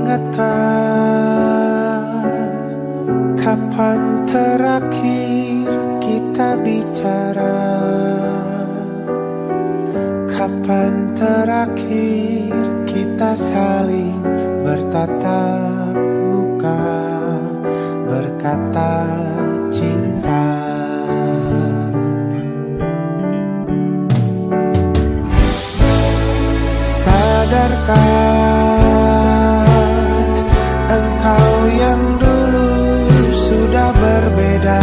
ingatkan kapan terakhir kita bicara, kapan terakhir kita saling bertatap muka, berkata cinta. Sadarkah engkau yang dulu sudah berbeda,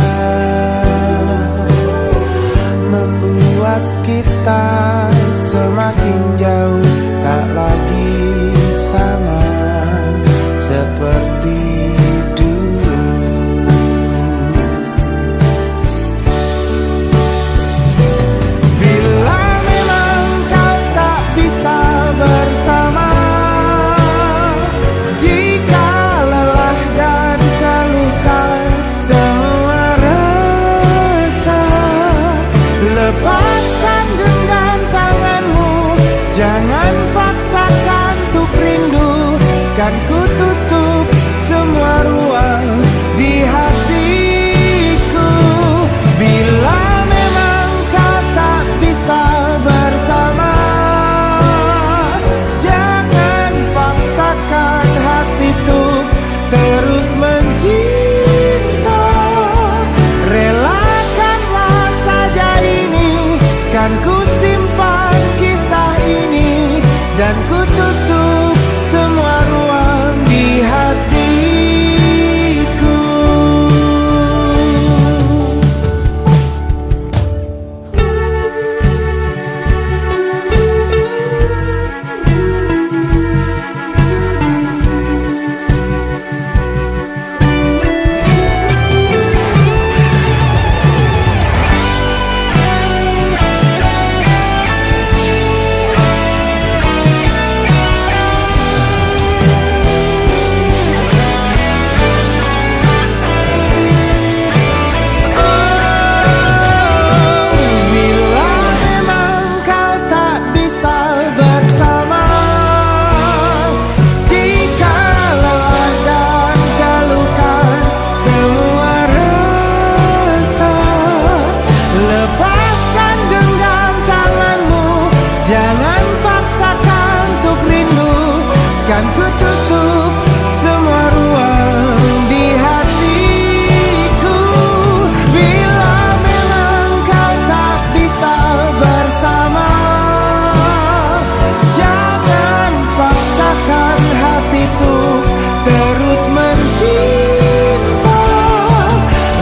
membuat kita semakin jauh, tak lagi sama seperti dulu. Bila memang kau tak bisa bersama, jika lelah dan keluhkan semua rasa, lepaskan genggam tanganmu, jangan paksakan untuk rindu. Kan ku tutup semua ruang di hatiku. Bila memang kau tak bisa bersama, jangan paksakan hati untuk terus mencinta. Relakanlah saja ini, kan ku simpan kisah ini, dan ku tutup semua ruang di hatiku. Jangan paksakan untuk rindu, kan ku tutup semua ruang di hatiku. Bila memang kau tak bisa bersama, jangan paksakan hati untuk terus mencinta.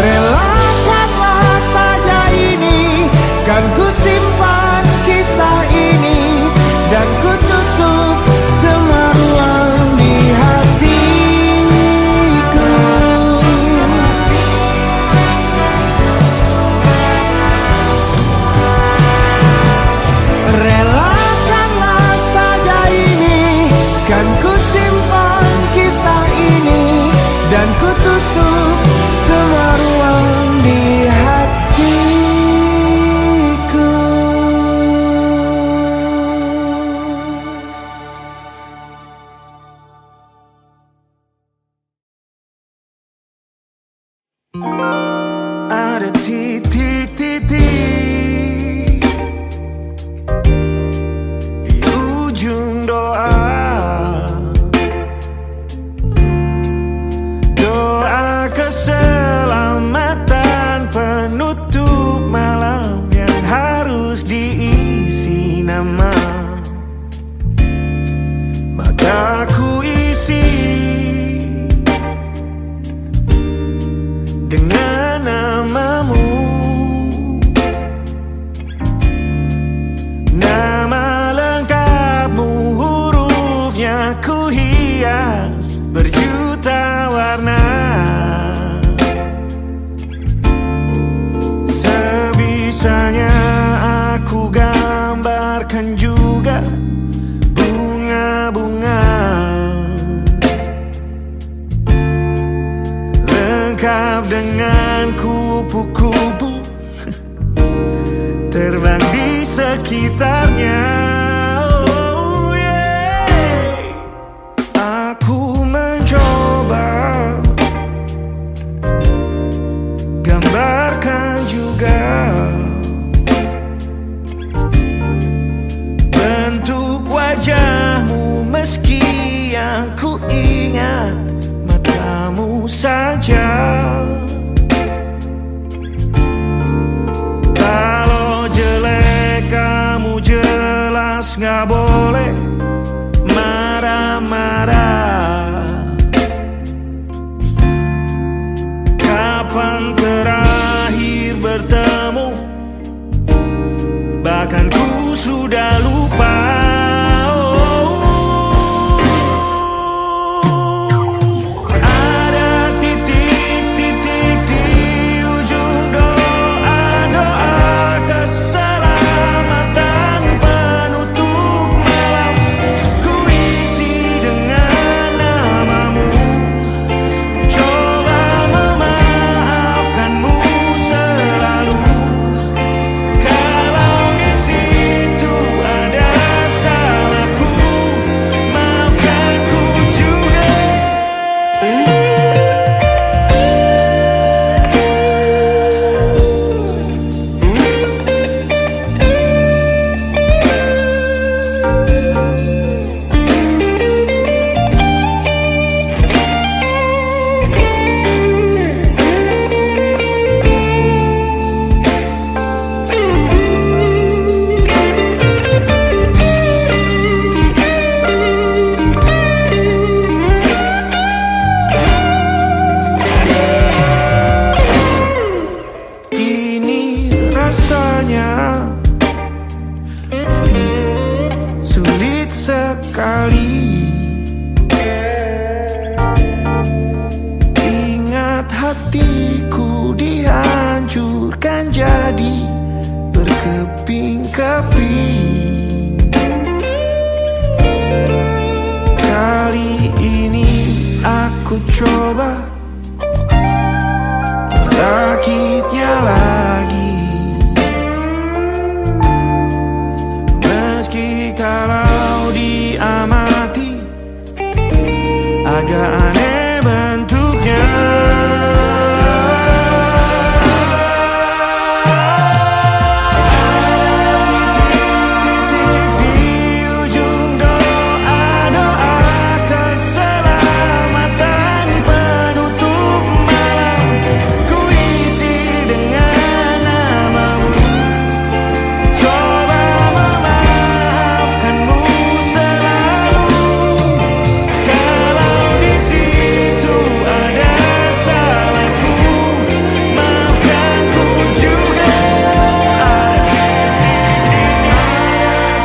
Relakanlah saja ini, kan ku simpan kisah ini, dan ku tutup semua ruang di hatiku. Relakanlah saja ini, kan ku simpan kisah ini, dan ku tutup semua ruang di hatiku. Ada titik-titik di ujung doa, doa keselamatan penutup malam yang harus diisi nama. Maka ku isi dengan namamu, nama lengkapmu, hurufnya ku hias berjuta warna. Sebisanya aku gambarkan juga bunga-bunga, lengkap dengan kupu-kupu terbang di sekitarnya. Oh yeah. Aku bertemu, bahkan ku sudah lupa. Rasanya sulit sekali. Ingat hatiku dihancurkan jadi berkeping-keping. Kali ini aku coba merakitnya lagi. Kalau diamati agak aneh bentuknya. Titik-titik di ujung doa-doa keselamatan penutup malam, ku isi dengan namamu. Coba memaafkanmu selalu. Kalau di situ ada salahku, maafkanku juga. Ada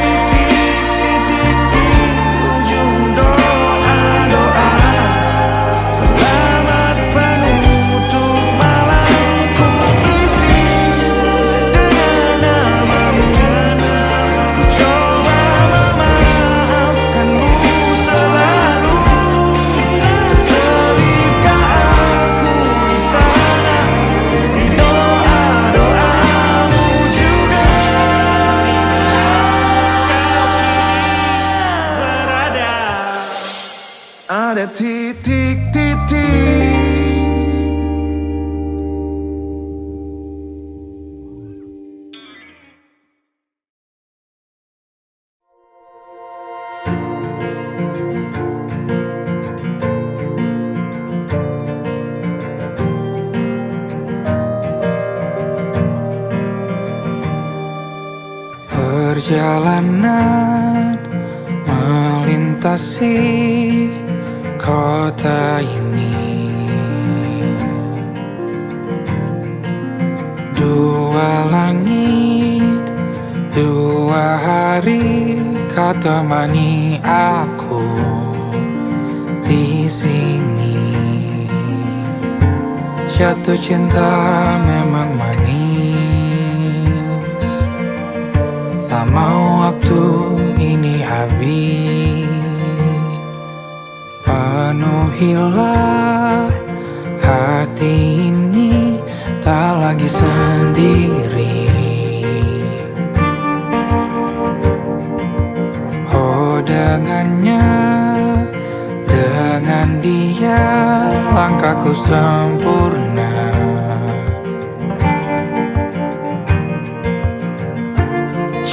titik-titik di ujung doa-doa, selamat penutup malam, ku isi dengan namamu. Ku coba memaafkanmu selalu. Terselipkah aku di sana, di doa-doamu juga. Berada ada titik-titik. Perjalanan melintasi kota ini, dua langit, dua hari kau temani aku di sini. Jatuh cinta memang manis, tak mau waktu ini habis. Penuhilah hati ini, tak lagi sendiri. Oh dengannya, dengan dia langkahku sempurna.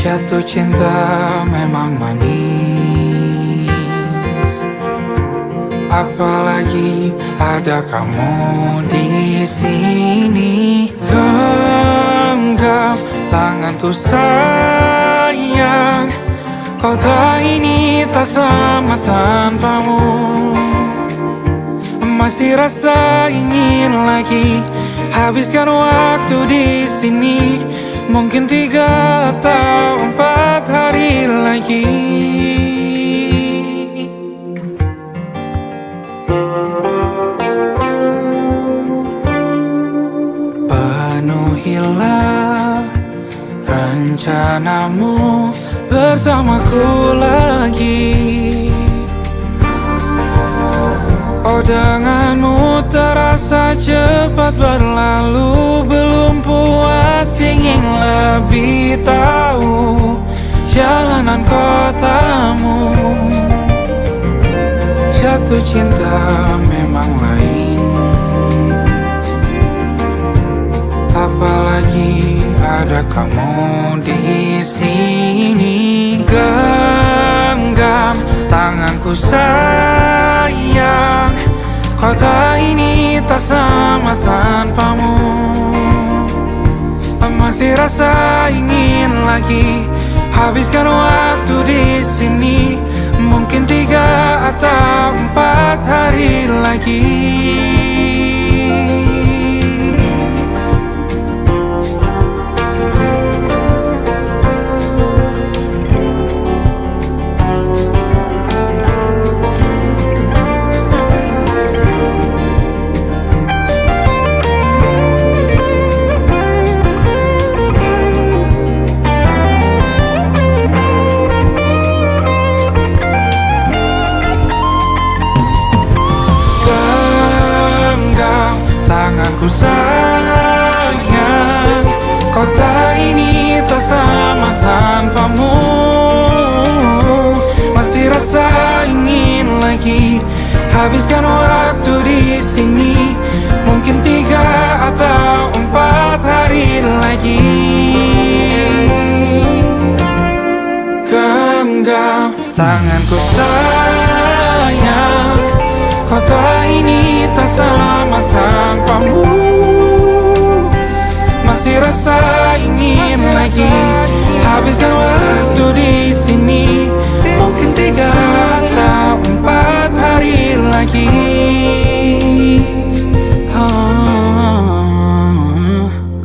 Jatuh cinta memang manis, apalagi ada kamu di sini. Genggam tanganku sayang, kota ini tak sama tanpamu. Masih rasa ingin lagi habiskan waktu di sini. Mungkin 3 atau 4 hari lagi. Penuhilah rencanamu bersamaku lagi. Oh, denganmu terasa cepat berlalu. Belum puas ingin lebih tahu jalanan kotamu. Jatuh cinta memang lain, apalagi ada kamu di sini. Genggam tanganku sayang, kota ini tak sama tanpamu. Masih rasa ingin lagi habiskan waktu di sini. Mungkin 3 atau 4 hari lagi. Tanganku sayang, kota ini tak sama tanpamu. Masih rasa ingin lagi habiskan waktu di sini. Mungkin 3 atau 4 hari lagi. Genggam tanganku sayang, kota ini tak sama tanpamu. Masih rasa ingin lagi habiskan waktu di sini. Mungkin 3 atau 4 hari lagi.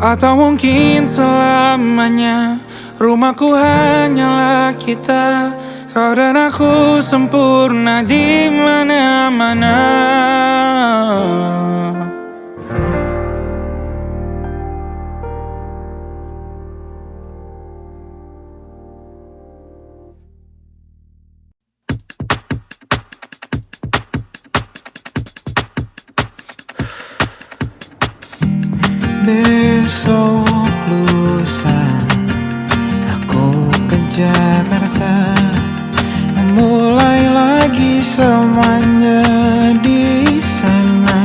Atau mungkin selamanya. Rumahku hanyalah kita, kau dan aku sempurna di mana-mana. Besok lusa aku ke Jakarta, mulai lagi semuanya di sana.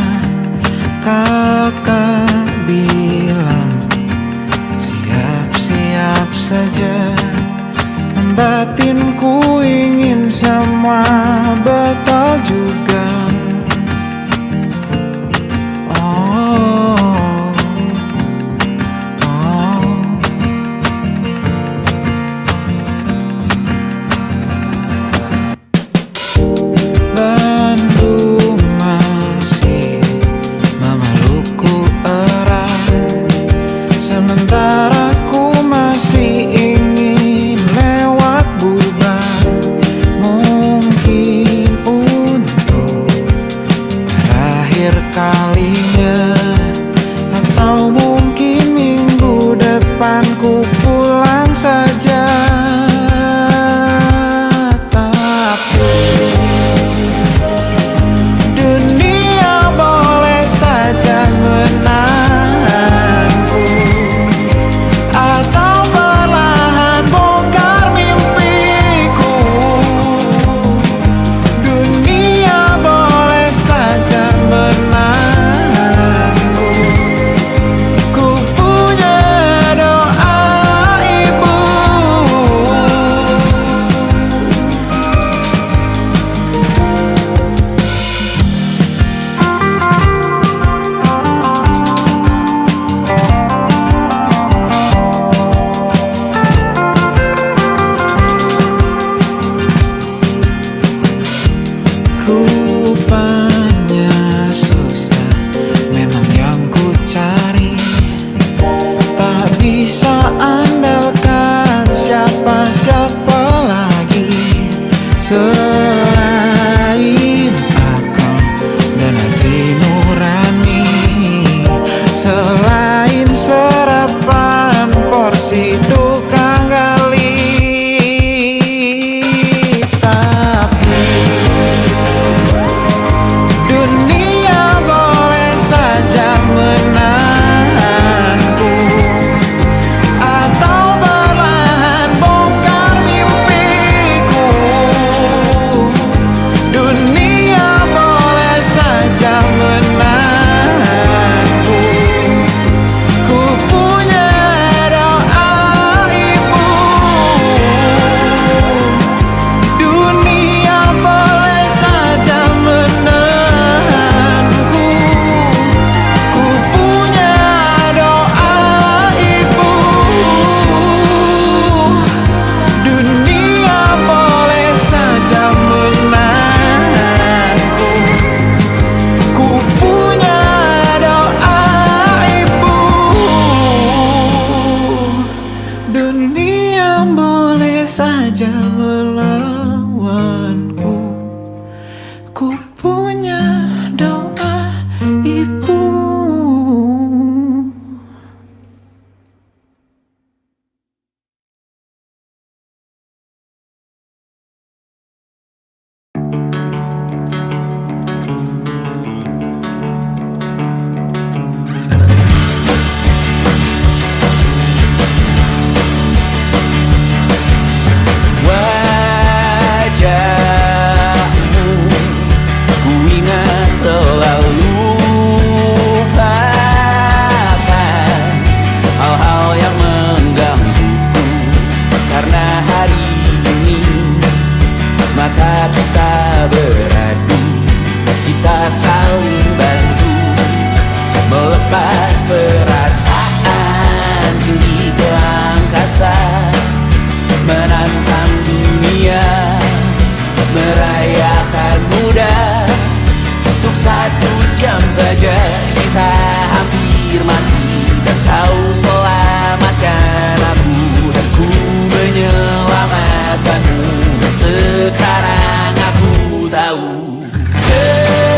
jam saja kita hampir mati, dan kau selamatkan aku, dan ku menyelamatkanmu. Dan sekarang aku tahu cerita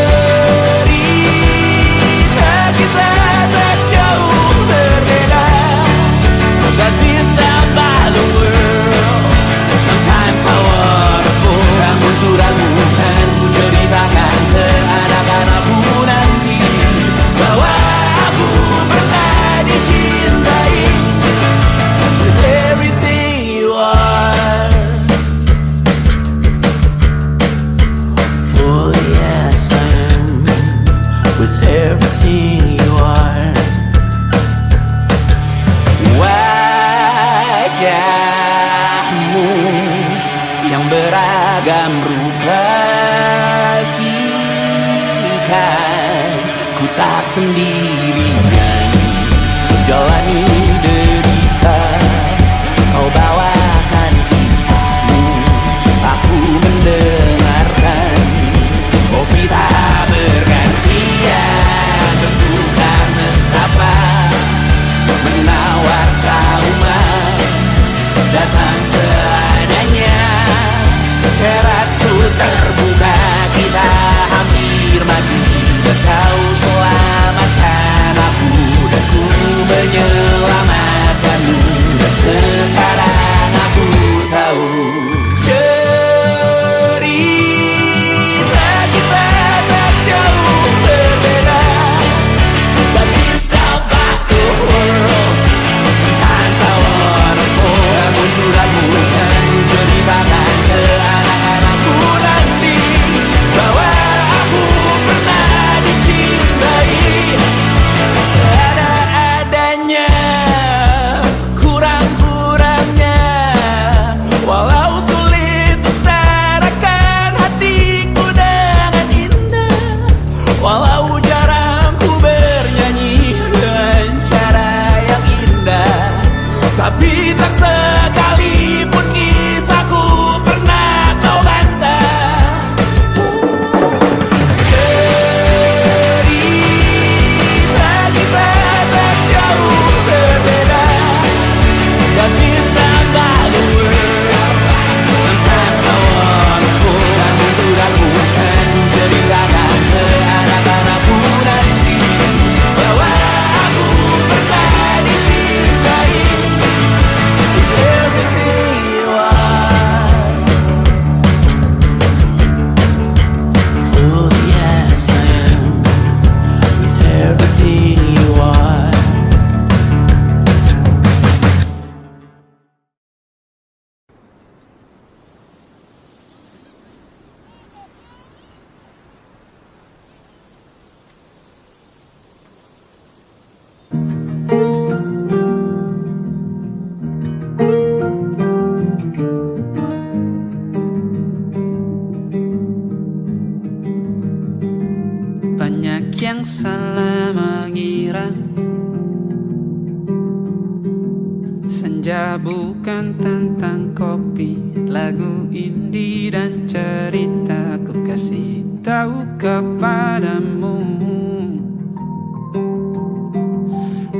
kita tak jauh berbeda, but ditambah the world. Sometimes I wanna fall. Namun suratmu kan ku ceritakan ke anak-anakku nanti, bahwa aku pernah dicintai with everything you are. For yes I am, with everything you are. Wajahmu yang beragam rupa pastikan ku tak sendirian jalani derita. Kau bawakan kisahmu, aku mendengarkan. Oh kita bergantian bertukar nestapa, menawar trauma, datang seadanya. Terasku terbuka, kita hampir mati, dan kau selamatkan aku, dan ku menyelamatkanmu. Dan sekarang aku tahu cerita kita tak jauh berbeda, but ditambah the world. Sometimes I wanna fall. Namun suratmu kan ku ceritakan ke anak-anakku nanti, bahwa aku pernah dicintai seada-adanya, sekurang-kurangnya. Walau sulit utarakan hatiku dengan indah, walau jarang ku bernyanyi dengan cara yang indah, tapi tak sekalipun kisahku pernah kau bantah. Cerita kita tak jauh berbeda, but ditambah the world. Sometimes I wanna fall. Namun suratmu kan ku ceritakan ke anak-anakku nanti, bahwa aku pernah dicintai with everything you are. For yes I am, with everything you are. Banyak yang salah mengira senja bukan tentang kopi, lagu indie dan cerita. Ku kasih tahu kepadamu,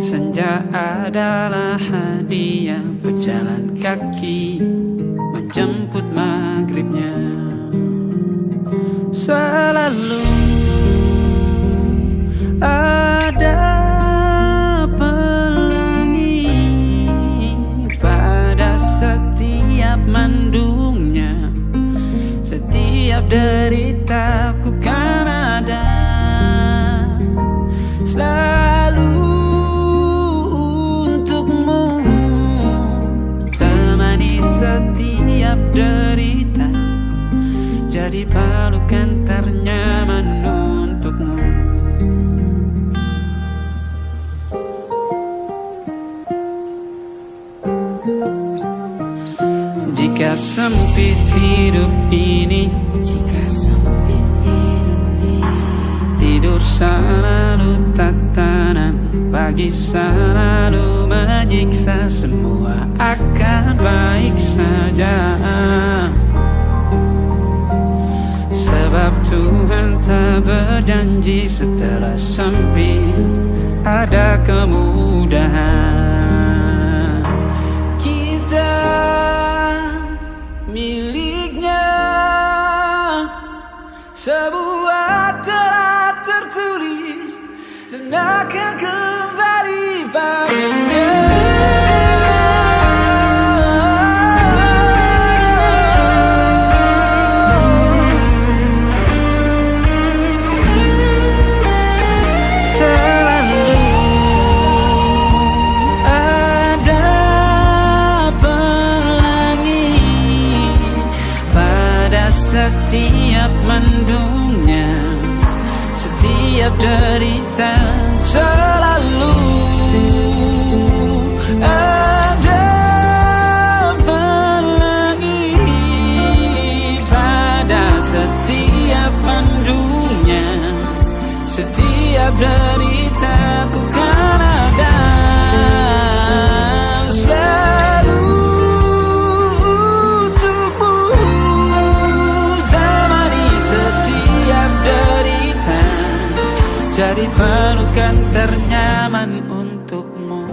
senja adalah hadiah pejalan kaki menjemput maghribnya. Selalu ada pelangi pada setiap mendungnya, setiap deritaku kan ada selalu untukmu, temani setiap derita, jadi pelukan ternyaman untukmu. Jika sempit hidup ini, tidur selalu tatanan, pagi selalu menyiksa, semua akan baik saja. Sebab Tuhan tak berjanji setelah sempit ada kemudahan. Kita miliknya, sebuah telah tertulis dan akan kembali padanya. Setiap mendungnya, setiap derita, selalu ada pelangi. Pada setiap mendungnya, setiap derita, ku kan ada selalu jadi pelukan ternyaman untukmu.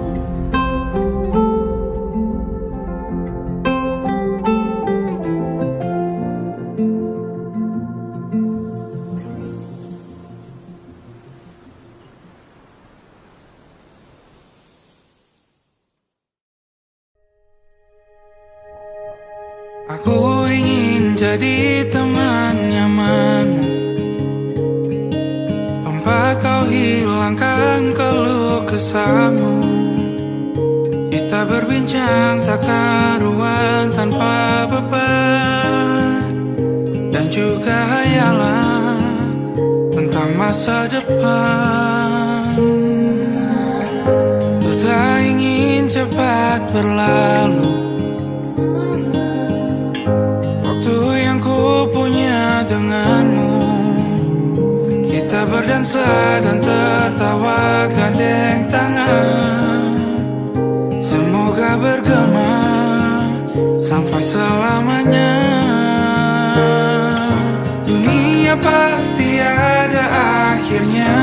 Aku ingin jadi teman nyamanmu, tempat kau hilangkan keluh kesahmu. Kita berbincang tak karuan tanpa beban, dan juga hayalan tentang masa depan. Ku tak ingin cepat berlalu waktu yang ku punya denganmu. Kita berdansa dan tertawa gandeng tangan, semoga bergema sampai selamanya. Dunia pasti ada akhirnya,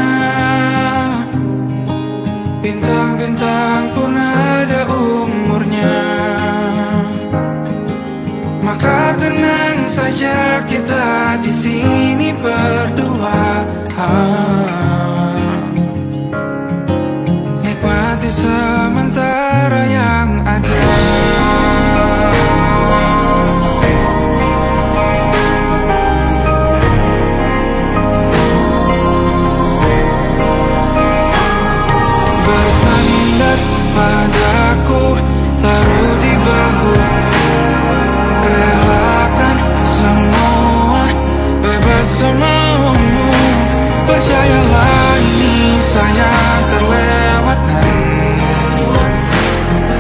bintang-bintang pun ada umurnya. Maka tenang saja kita di sini berdua. Nikmati sementara yang ada. Bersandar padaku, taruh di bahu, relakan semua, bebas semaumu. Percayalah ini sayang terlewatkan,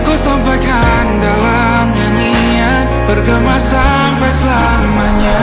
ku sampaikan dalam nyanyian, bergema sampai selamanya.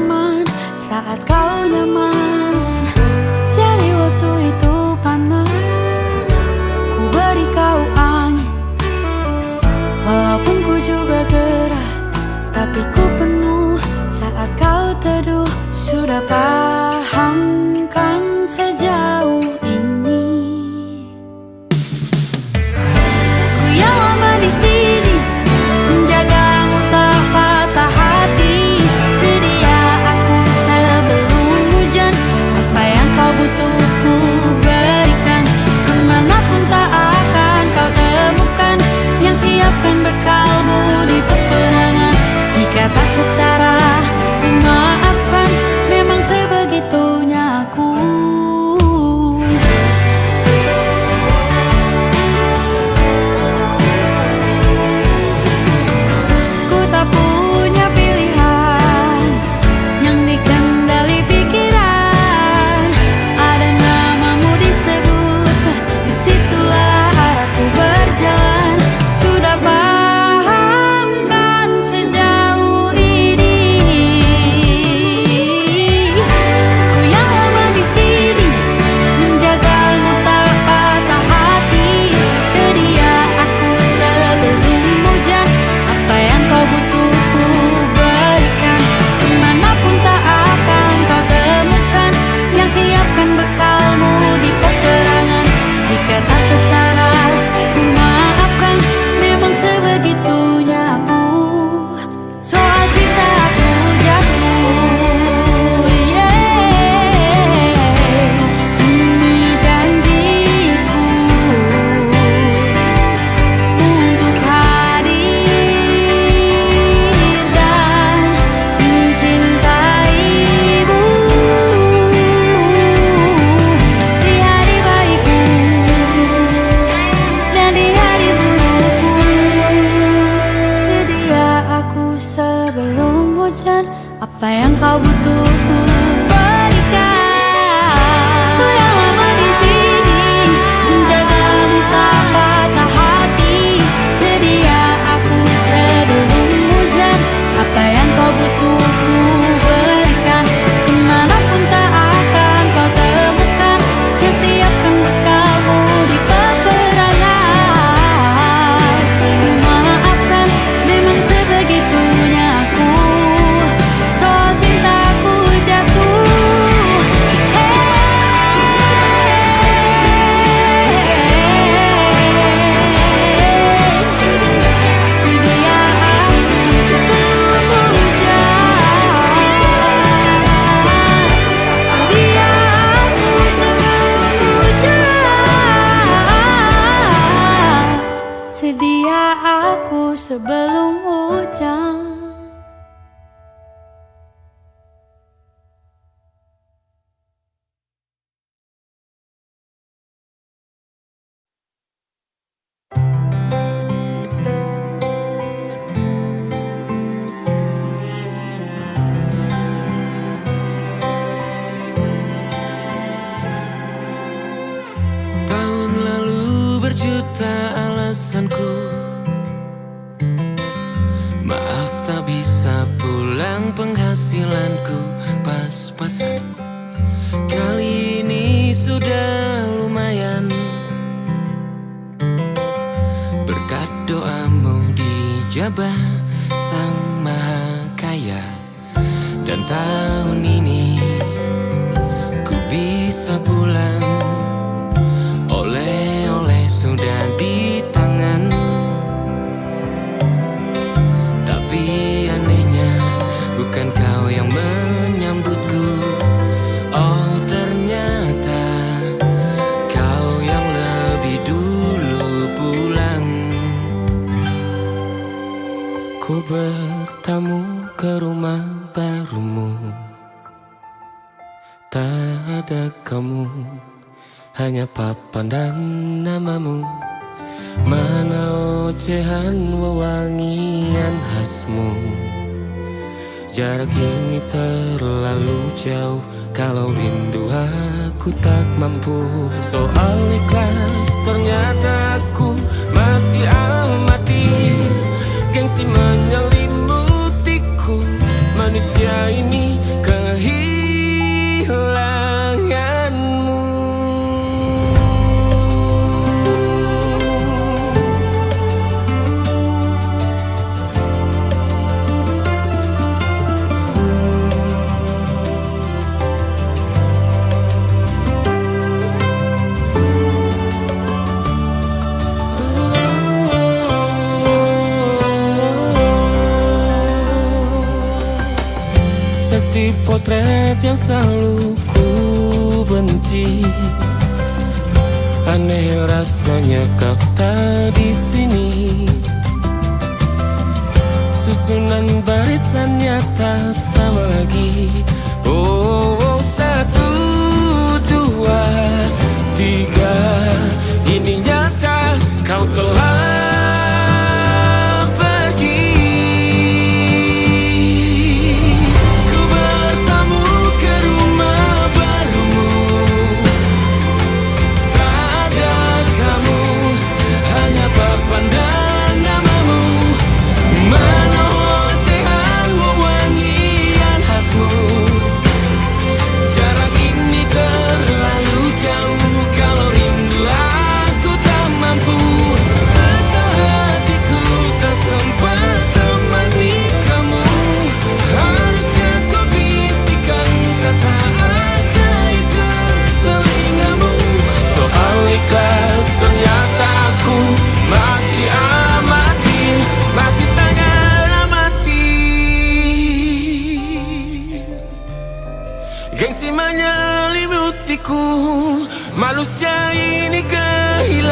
aman saat kau nyaman. Jadi waktu itu panas, ku beri kau angin. Walaupun ku juga gerah, tapi ku penuh saat kau teduh. Sudah paham kan sejauh ini? Ku yang lama di sini menjagamu tak patah hati. Sedia aku sebelum hujan, apa yang kau butuh ku berikan. Kemanapun tak akan kau temukan yang siapkan bekalmu di peperangan. Jika tak setara, ku maafkan. Memang sebegitunya aku. Ku tak punya pilihan yang dikendali pikiran. Ada namamu disebut, disitulah arahku berjalan. Sudah paham kan sejauh ini? Ku yang lama di sini menjagamu tak patah hati. Sedia aku sebelum hujan, apa yang kau butuh ku berikan. Kemanapun tak akan kau temukan yang siapkan bekalmu di peperangan. Jika tak setara, ku maafkan. Memang sebegitunya aku. Soal cinta aku jatuh, ini janjiku untuk hadir dan mencintaimu di hari baikku dan di hari burukku. Sedia aku sebelum hujan, apa yang kau butuh ku berikan. Ku yang lama di sini menjagamu tak patah hati. Sedia aku sebelum hujan, apa yang kau butuh ku berikan. Kemanapun tak akan kau temukan yang siapkan bekalmu di peperangan. Ku maafkan. Memang sebegitunya aku. Soal cintaku jatuh, sedia aku sebelum hujan. Sedia aku sebelum hujan. Sedia aku sebelum hujan. Tahun lalu berjuta alasanku, maaf tak bisa pulang, penghasilanku pas-pasan. Kali ini sudah lumayan, berkat doamu dijabah Sang Maha Kaya. Dan tahun ini ku bisa pulang, oleh-oleh sudah di tangan. Tapi anehnya bukan kau yang menyambutku. Oh ternyata kau yang lebih dulu pulang. Ku bertamu ke rumah barumu, tak ada kamu, hanya papan dan namamu. Mana ocehan wewangian khasmu. Jarak ini terlalu jauh, kalau rindu aku tak mampu. Soal ikhlas ternyata aku masih amatir. Gengsi menyelimutiku, manusia ini Sesi potret yang selalu ku benci. Aneh rasanya kau tak di sini. Susunan barisannya tak sama lagi. Oh, 1, 2, 3. Ini nyata kau telah pergi. Ku bertamu ke rumah barumu. Tak ada kamu, hanya papan dan namamu. Mana ocehan wewangian khasmu. Jarak ini terlalu jauh. Kalau rindu aku tak mampu. Sesehatiku tak sempat temani kamu. Harusnya ku bisikan kata ajaib ke telingamu. Soal ikhlas ternyata aku masih amati. Masih sangat amati. Gengsi menyelimutiku. Manusia ini kehilanganmu.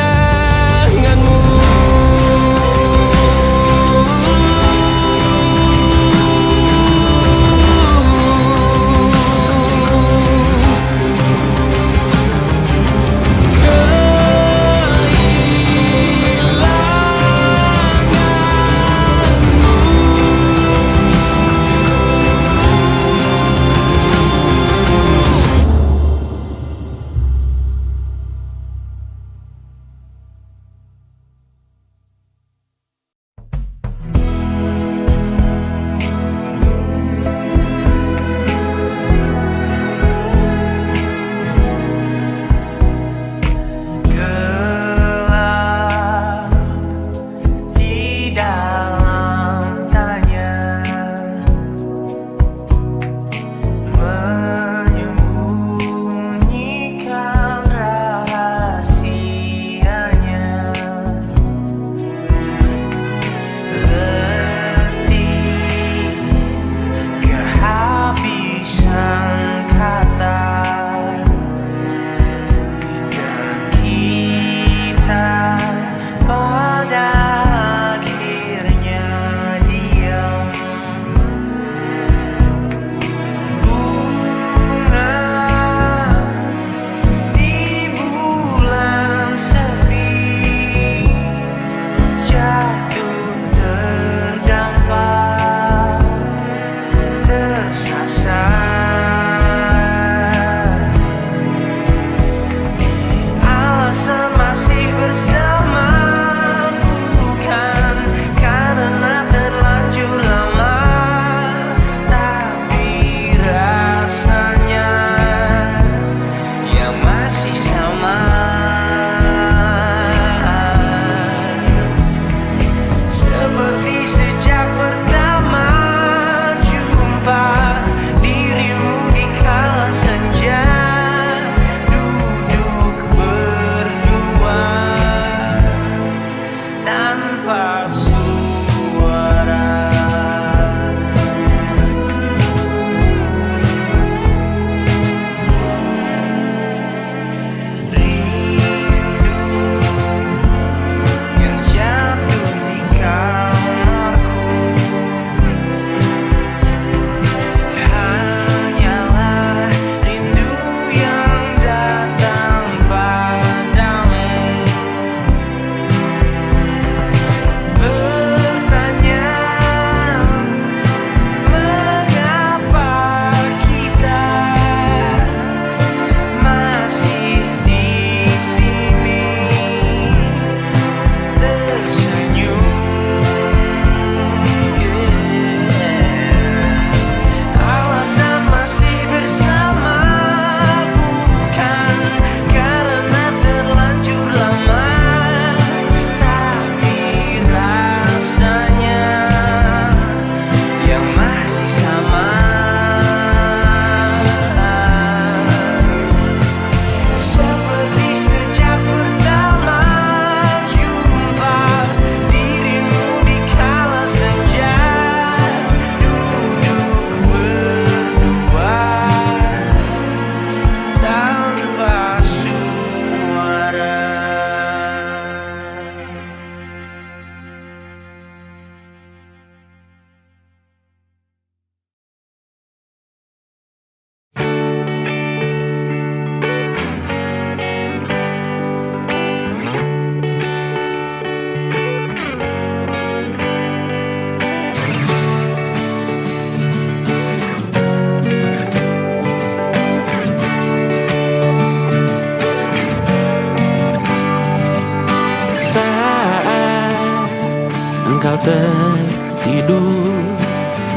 tertidur,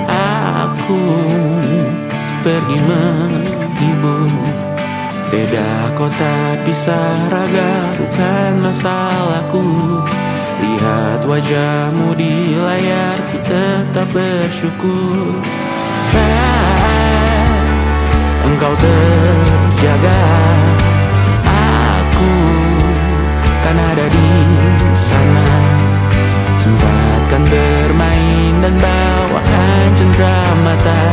aku pergi menghibur. Beda kota pisah raga bukan masalahku. Lihat wajahmu di layar, ku tetap bersyukur. Saat engkau terjaga, aku kan ada di sana. Sempatkan bermain dan bawakan cenderamata.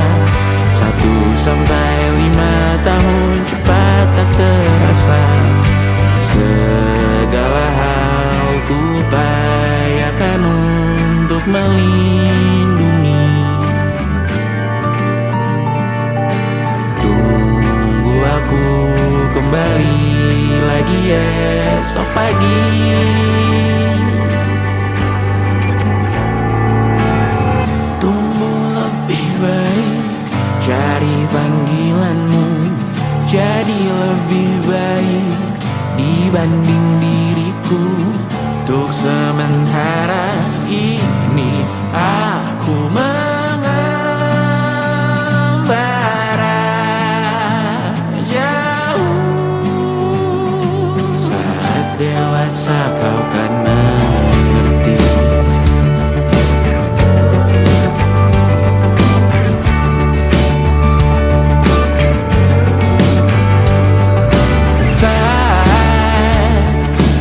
1-5 tahun cepat tak terasa. Segala hal ku upayakan untuk melindungi. Tunggu aku kembali lagi esok pagi. Tumbuh lebih baik, cari panggilanmu, jadi lebih baik dibanding diriku. Untuk sementara ini aku mengembara jauh. Saat dewasa kau kan mengerti.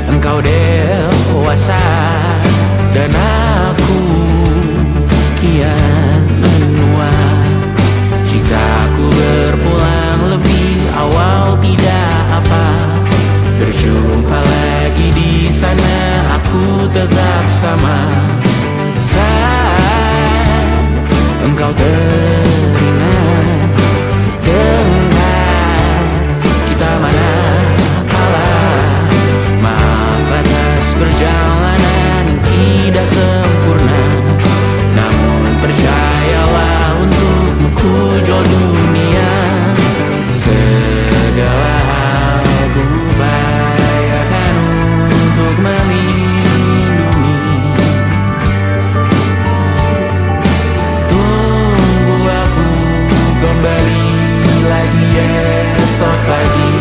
Engkau dewasa dan aku kian menua. Jika aku berpulang lebih awal tidak apa. Berjumpa lagi di sana, aku tetap sama. Saat engkau teringat dengar kita mana perjalanan tidak sempurna, namun percayalah untukmu ku jual dunia. Segala hal ku upayakan untuk melindungi. Tunggu aku kembali lagi esok pagi.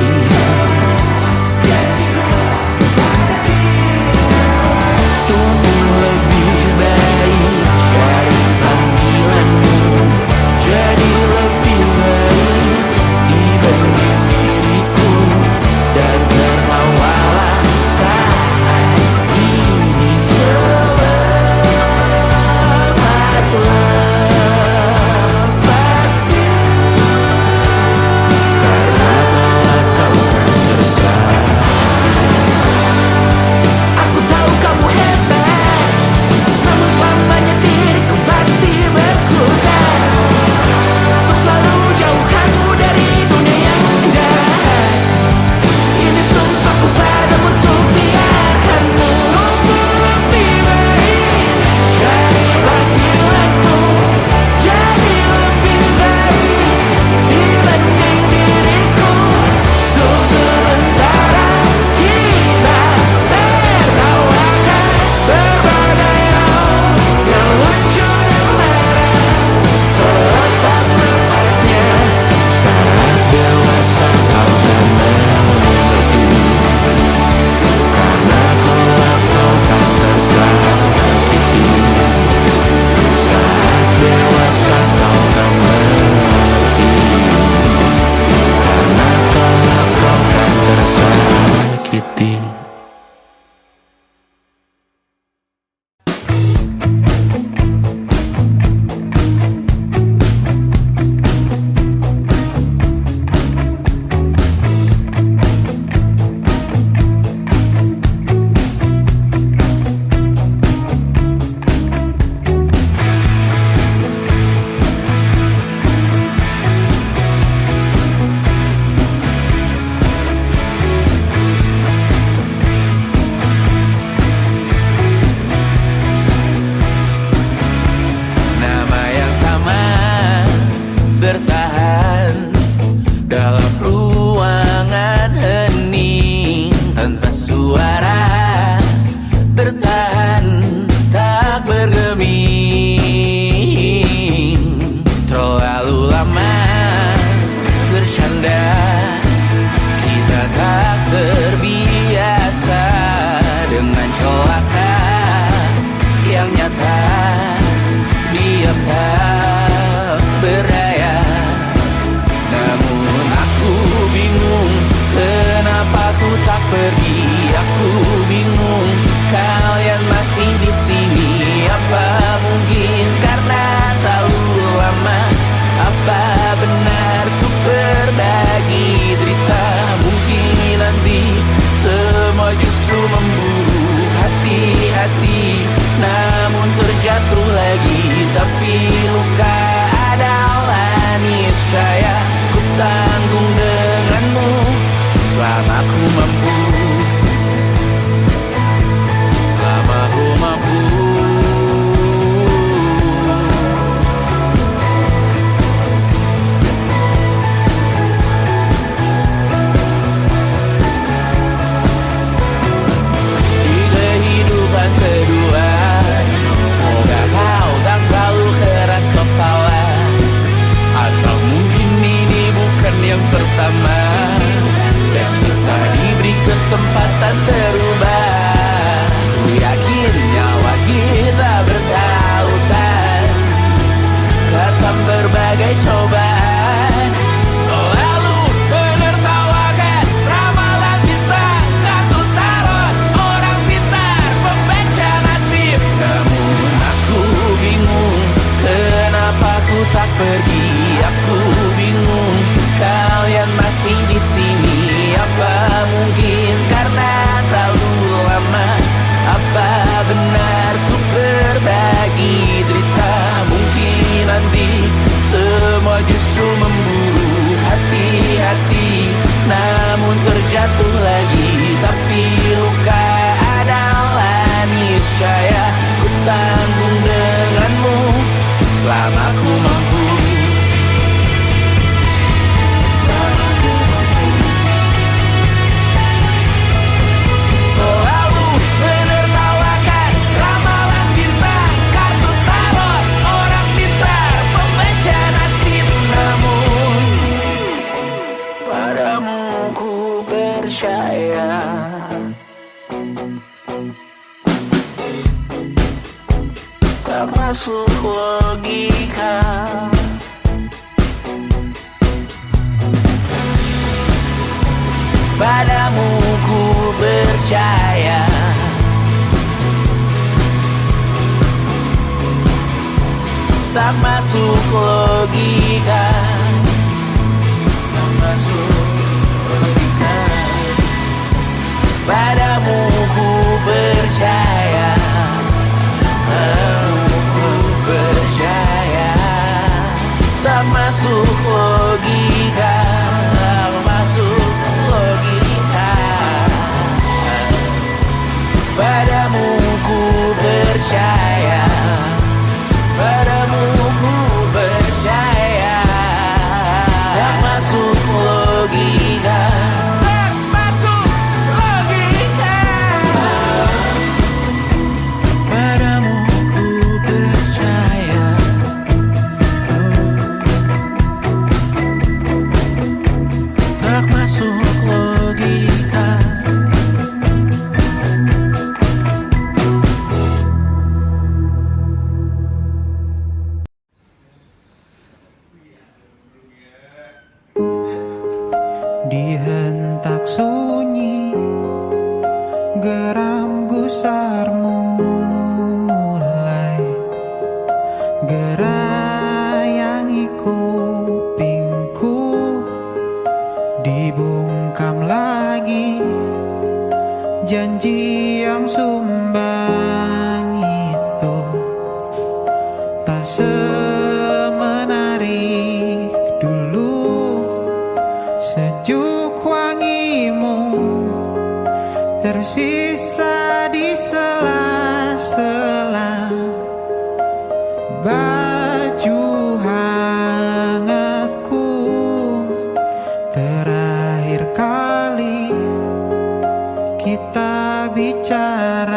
pertama, dan kita diberi kesempatan berubah. Ku yakin nyawa kita bertautan, ketam berbagai cobaan, selalu menertawakan ramalan cinta. Aku taruh orang pintar membaca nasib, namun aku bingung kenapa ku tak pergi. Aku bingung kalian masih di sini. Apa mungkin karena terlalu lama? Apa benar ku berbagi derita? Mungkin nanti semua justru memburu hati-hati, namun terjatuh lagi. Tapi luka adalah niscaya ku tanggung denganmu selama ku mampu. Selalu menertawakan ramalan bintang, kartu tarot orang pintar pembaca nasib, namun padamu ku percaya. Tak masuk logika. Padamu ku percaya. Tak masuk logika. Tak masuk logika. Padamu ku percaya. Padamu ku percaya. Tak masuk logika. Tak masuk logika. Padamu ku percaya. Padamu ku percaya. Tak masuk logika. Tak masuk logika. Padamu ku percaya. Tak masuk logika. Dihentak sunyi, geram gusarmu mulai gerayangi kupingku. Dibungkam lagi janji yang sumbang itu, tak semenarik dulu. Sejuk wangimu tersisa di sela-sela baju hangatku. Terakhir kali kita bicarakan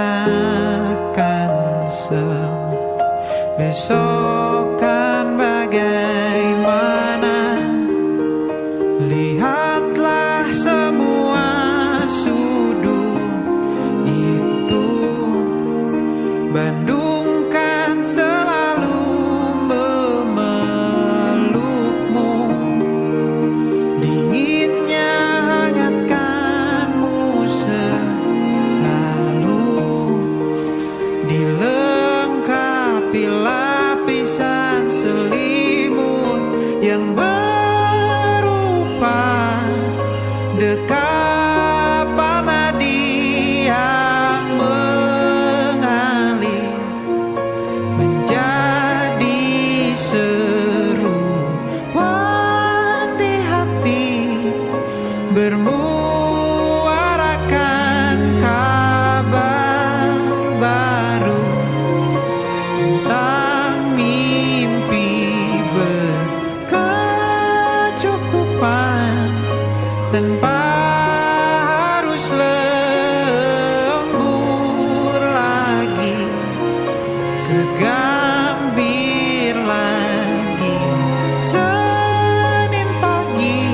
semua, besok kan bagaimana. Lihatlah semua sudut itu, Bandung kan selalu memelukmu. Dinginnya hangatkanmu selalu, dilengkapi lapisan selimut yang dekapan nadi yang mengalir menjadi seruan di hati, bermuarakan kabar baru tentang mimpi berkecukupan. Tanpa harus lembur lagi, kegambir lagi. Senin pagi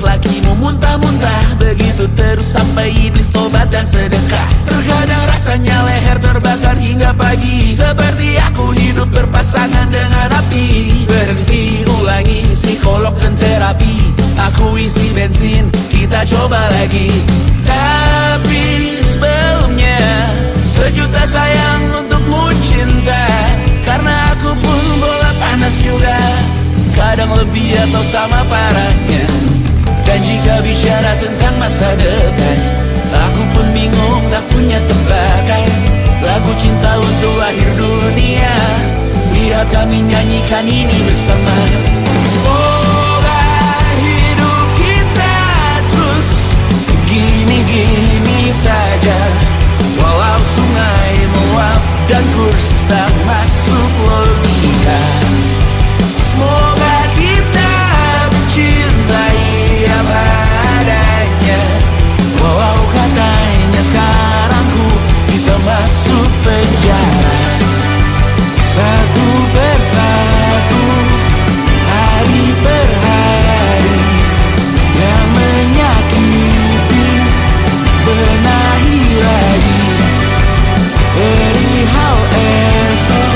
lakimu muntah-muntah. Begitu terus sampai iblis tobat dan sedekah. Terkadang rasanya leher terbakar hingga pagi, seperti aku hidup berpasangan dengan api. Berhenti, ulangi psikolog dan terapi. Aku isi bensin, kita coba lagi. Tapi sebelumnya, sejuta sayang untukmu cinta. Karena aku pun bola panas juga, kadang lebih atau sama parahnya. Dan jika bicara tentang masa depan, aku pun bingung tak punya tebakan. Lagu cinta untuk akhir dunia, lihat kami nyanyikan ini bersama. Semoga hidup kita terus gini-gini saja, walau sungai meluap dan kurs tak masuk logika. Semoga kita mencintai apa adanya, walau katanya sekarang ku bisa masuk penjara. Satu persatu, hari per hari, yang menyakiti benahi lagi. Perihal esok,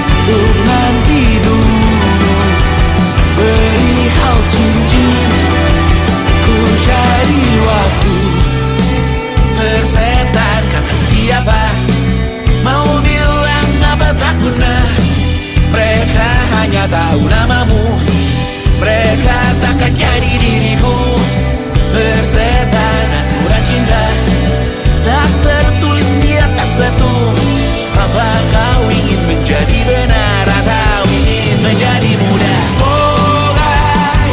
untuk nanti dulu. Perihal cincin, ku cari waktu. Persetan kata siapa, mau bilang apa tak guna. Mereka hanya tahu namamu, mereka takkan jadi diriku. Persetan aturan cinta, tak tertulis di atas batu. Apa kau ingin menjadi benar atau ingin menjadi muda? Semoga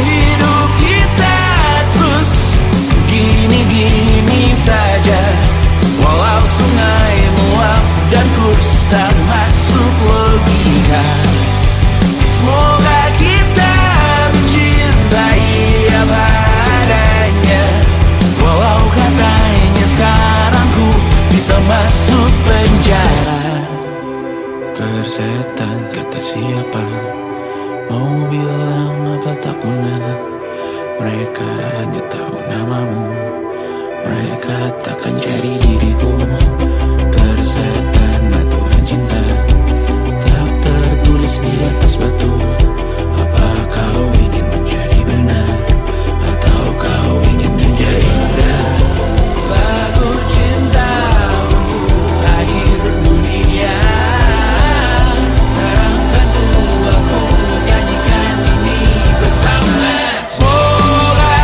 hidup kita terus gini-gini saja, walau sungai meluap dan kurs tak masuk logika. Semoga kita mencintai apa adanya, walau katanya sekarang ku bisa masuk penjara. Persetan kata siapa, mau bilang apa tak guna. Mereka hanya tahu namamu, mereka takkan jadi diriku. Persetan aturan cinta, tak tertulis di atas batu. Apa kau ingin menjadi benar atau kau ingin menjadi muda? Lagu cinta untuk akhir dunia, sekarang bantu aku nyanyikan ini bersama. Semoga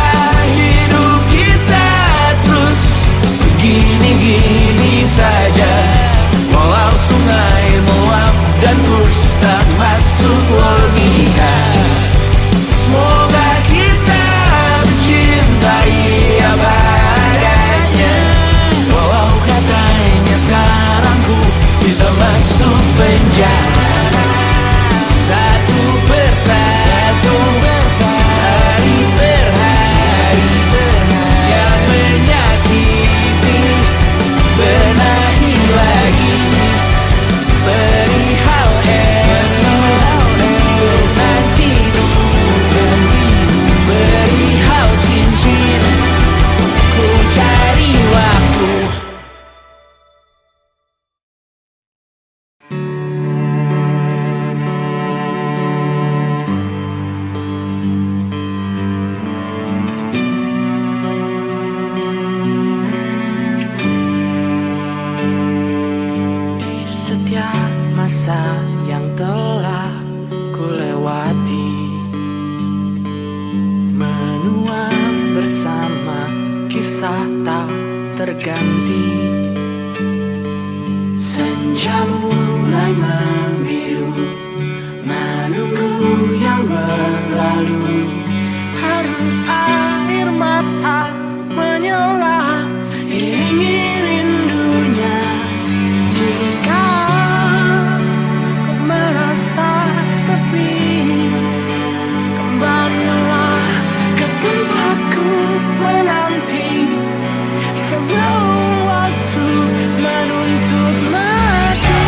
hidup kita terus gini-gini saja, walau sungai meluap dan kurs tak masuk logika. Semoga kita mencintai apa adanya, walau katanya sekarang ku bisa masuk penjara. Satu persatu, hari per hari, yang menyakiti benahi lagi. Perihal esok, untuk nanti dulu. Perihal cincin, ku cari waktu. Di setiap masa yang telah ku lewati, menua bersama kisah tak terganti. Senja mulai membiru, menunggu yang berlalu. Haru air mata menyala, iringi rindunya. Jika kau merasa sepi, kembalilah ke tempatku menanti. Sebelum waktu menuntut mati,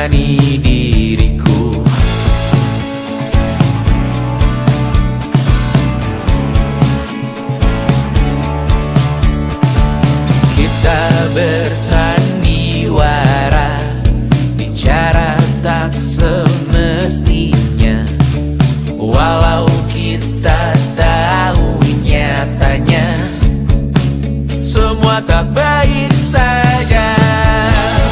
jalani diriku. Kita bersandiwara, bicara tak semestinya, walau kita tahu nyatanya semua tak baik saja.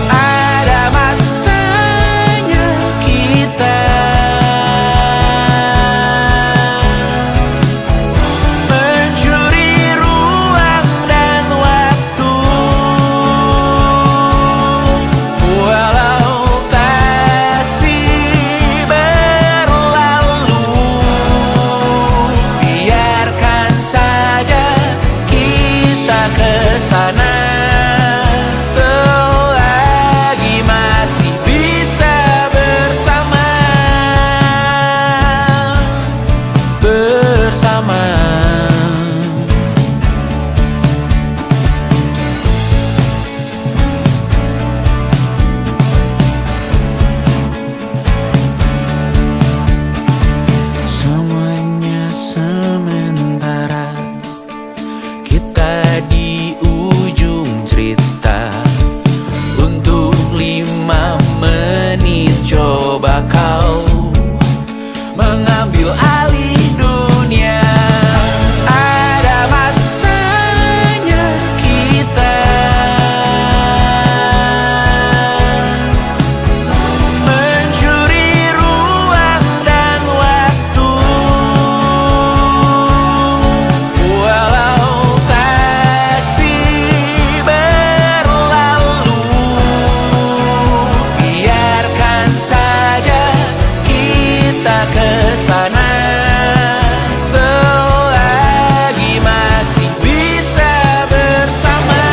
Ada masanya kita mencuri ruang dan waktu, walau pasti berlalu. Biarkan saja kita kesana selagi masih bisa bersama. Semuanya sementara, kita di ujung cerita. Untuk 5 menit coba kau mengambil alih dunia. Ada masanya kita mencuri ruang dan waktu, walau pasti berlalu. Biarkan saja kita kesana selagi masih bisa bersama.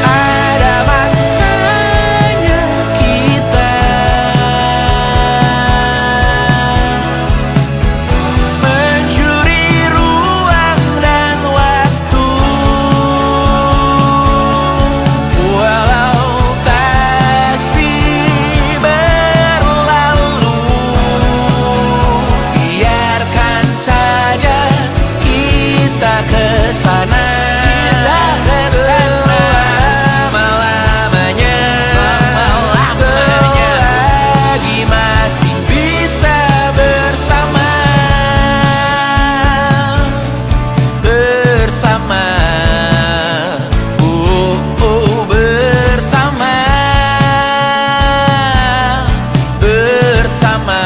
Ada masanya kita mencuri ruang dan waktu, walau pasti berlalu. Biarkan saja kita kesana selama-lamanya, selagi masih bisa bersama. Bersama, bersama, bersama,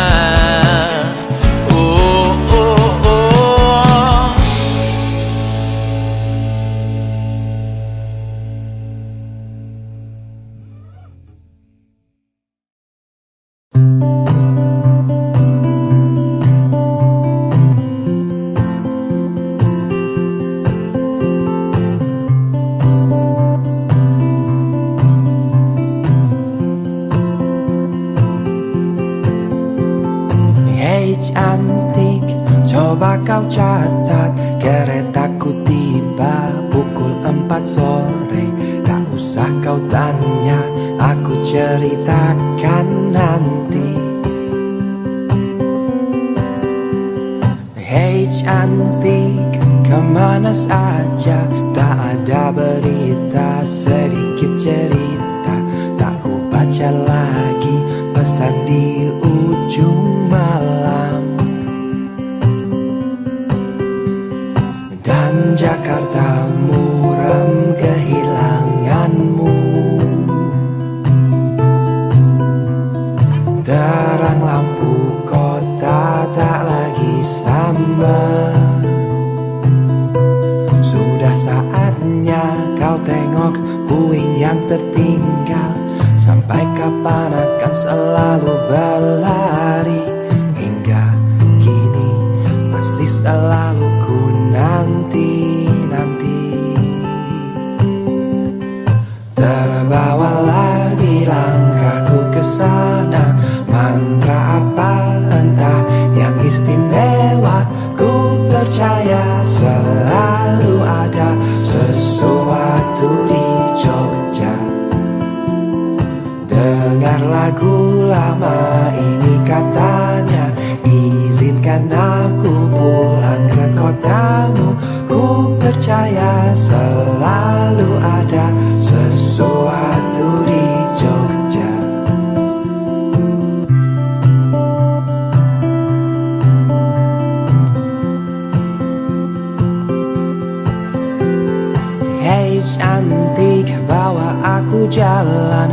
Hei cantik, coba kau catat, keretaku tiba pukul 4 sore. Tak usah kau tanya, aku ceritakan nanti. Hei cantik, kemana saja? Tak ada berita, sedikit cerita. Tak ku baca lagi pesan di ujung malam. Dan Jakarta muram kehilanganmu. Terang lampu kota tak lagi sama. Sudah saat saatnya kau tengok puing yang tertinggal. Sampai kapan akan selalu berlari? Hingga kini masih selalu ku nanti-nanti. Terbawa lagi langkahku ke sana. Mantra apa entah yang istimewa. Ku percaya selalu ada sesuatu di Jogja. Dengar lagu lama ini katanya, izinkan aku pulang ke kotamu. Ku percaya selalu ada sesuatu di Jogja. Hei cantik, bawa aku jalan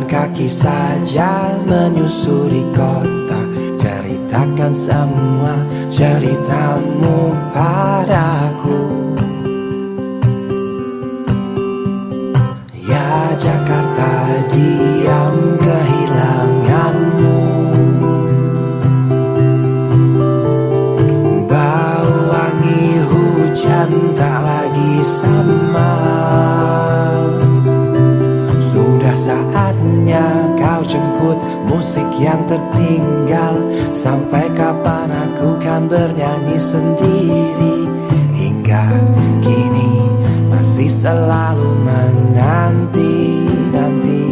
kaki saja menyusuri kota. Ceritakan semua ceritamu padaku. Ya Jakarta, diam kehilanganmu. Bau wangi hujan tak lagi sama. Sudah saatnya kau jemput musik yang tertinggal. Sampai kapan aku kan bernyanyi sendiri? Hingga kini masih selalu menanti-nanti.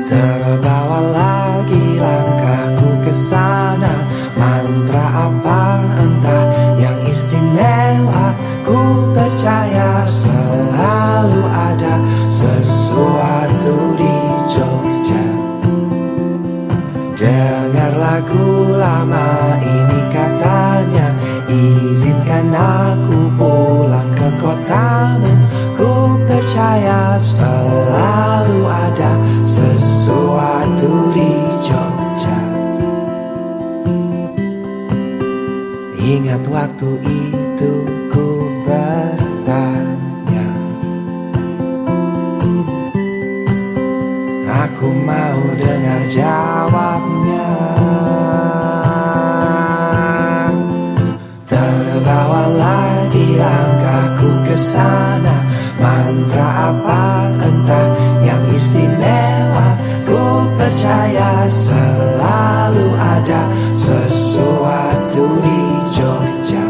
Terbawa lagi langkahku ke sana. Mantra apa entah yang istimewa. Ku percaya selalu ada sesuatu di Jogja. Dengar lagu lama ini katanya, izinkan aku pulang ke kotamu. Ku percaya selalu ada sesuatu di Jogja. Ingat waktu itu ku bertanya, aku mau dengar jawabnya. Terbawa lagi langkahku ke sana. Mantra apa entah yang istimewa. Ku percaya selalu ada sesuatu di Jogja.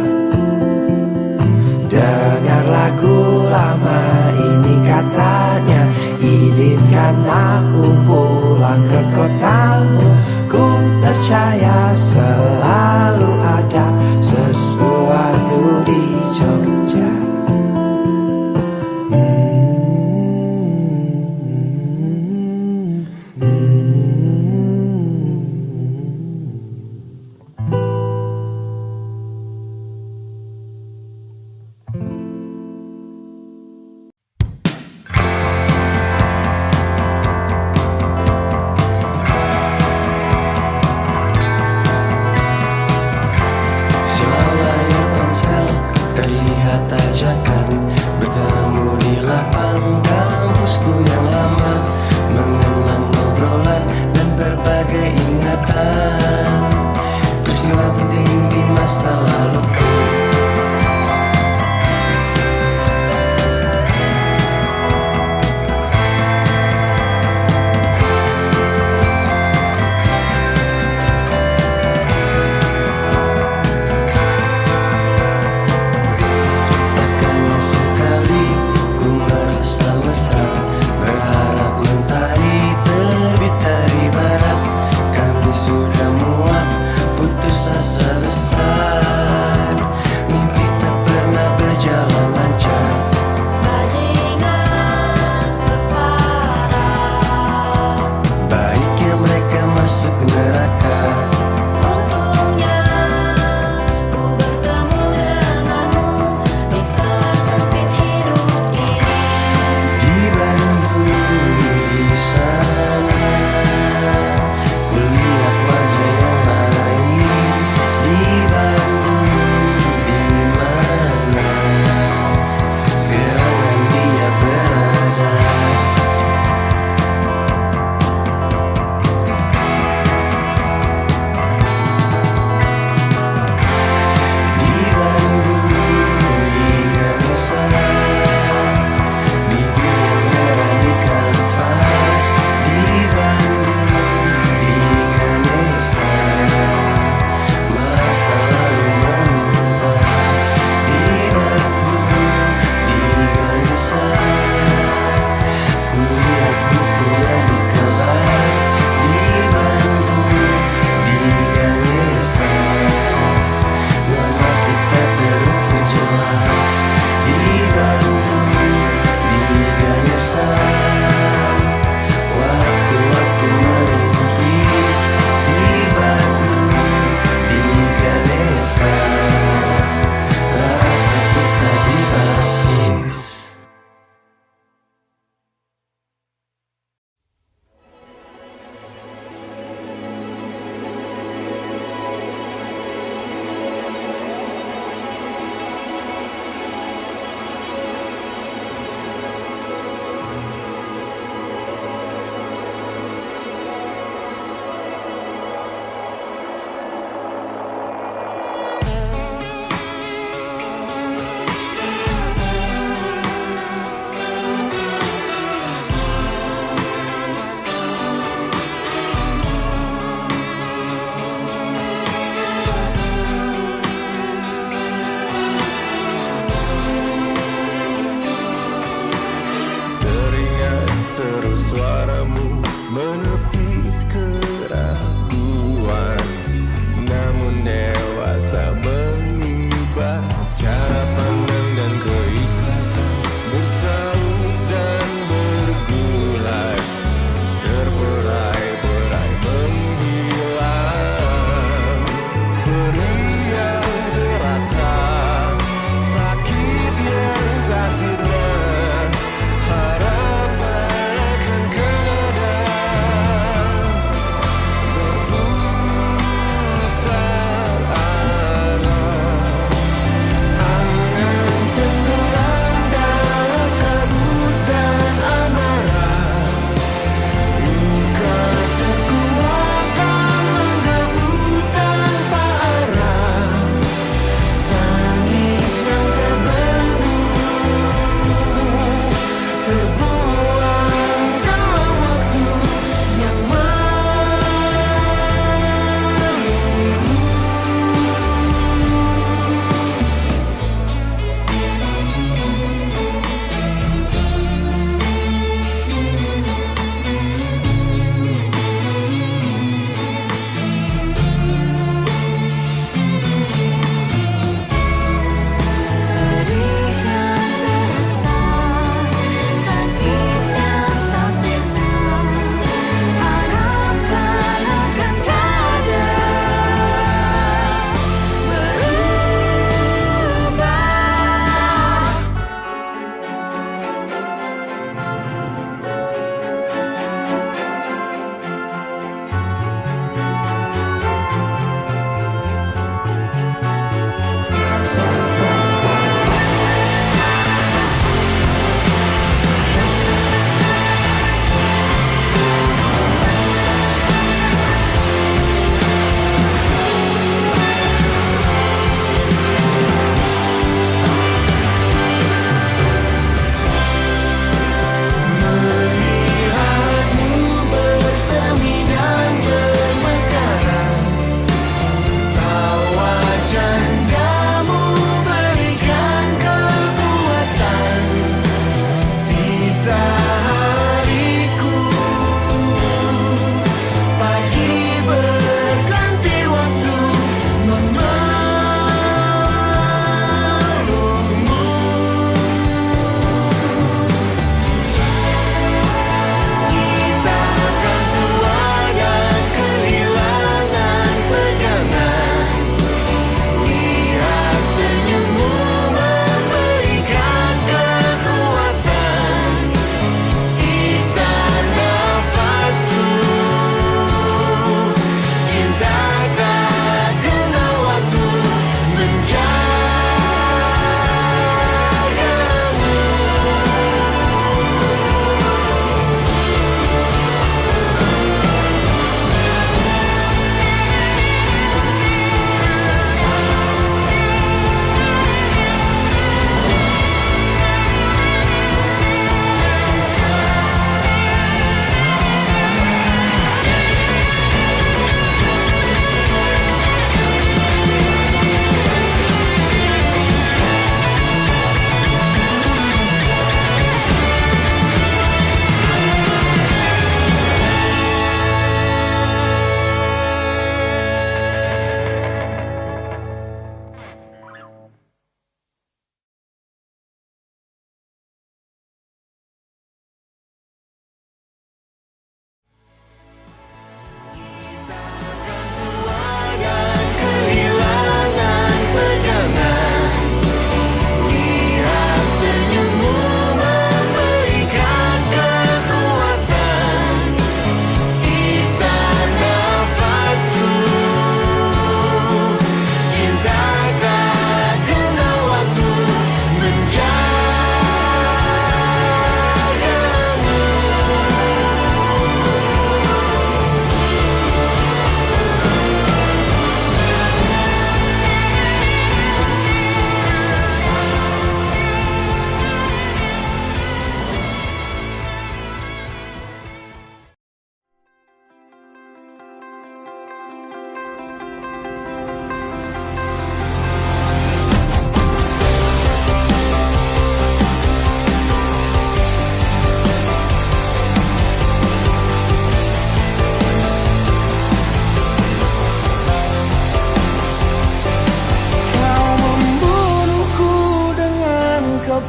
Dengar lagu lama ini katanya, izinkan aku pulang ke kotamu. Ku percaya selalu ada sesuatu di Jogja.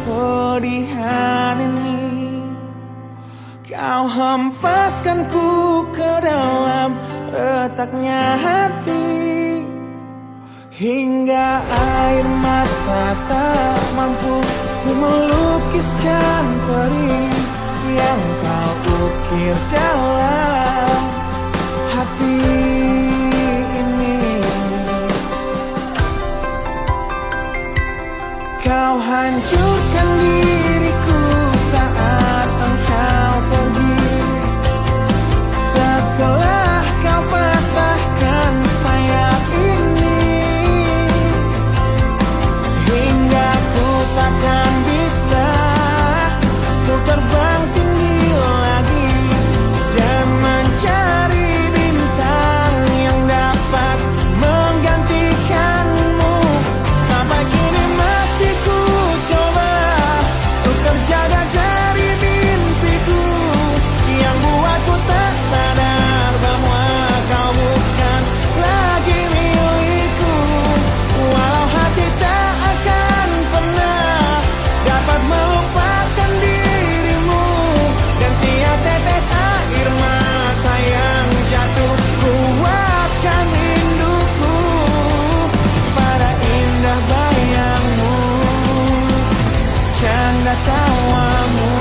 kepedihan ini. Kau hempaskan ku ke dalam retaknya hati, hingga air mata tak mampu untuk melukiskan perih yang kau ukir dalam hati ini. Kau hancurkan diriku saat engkau pergi, setelah kau patahkan sayap ini, hingga ku takkan bisa untuk terbang tinggi lagi dan mencari bintang yang dapat menggantikanmu. Sampai kini masih ku coba untuk terjaga dari mimpiku yang buatku tak sadar bahwa kau bukan lagi milikku. Walau hati tak akan pernah dapat melupakan dirimu, dan tiap tetes air mata yang jatuh kuatkan rinduku pada indah bayangmu, canda tawamu.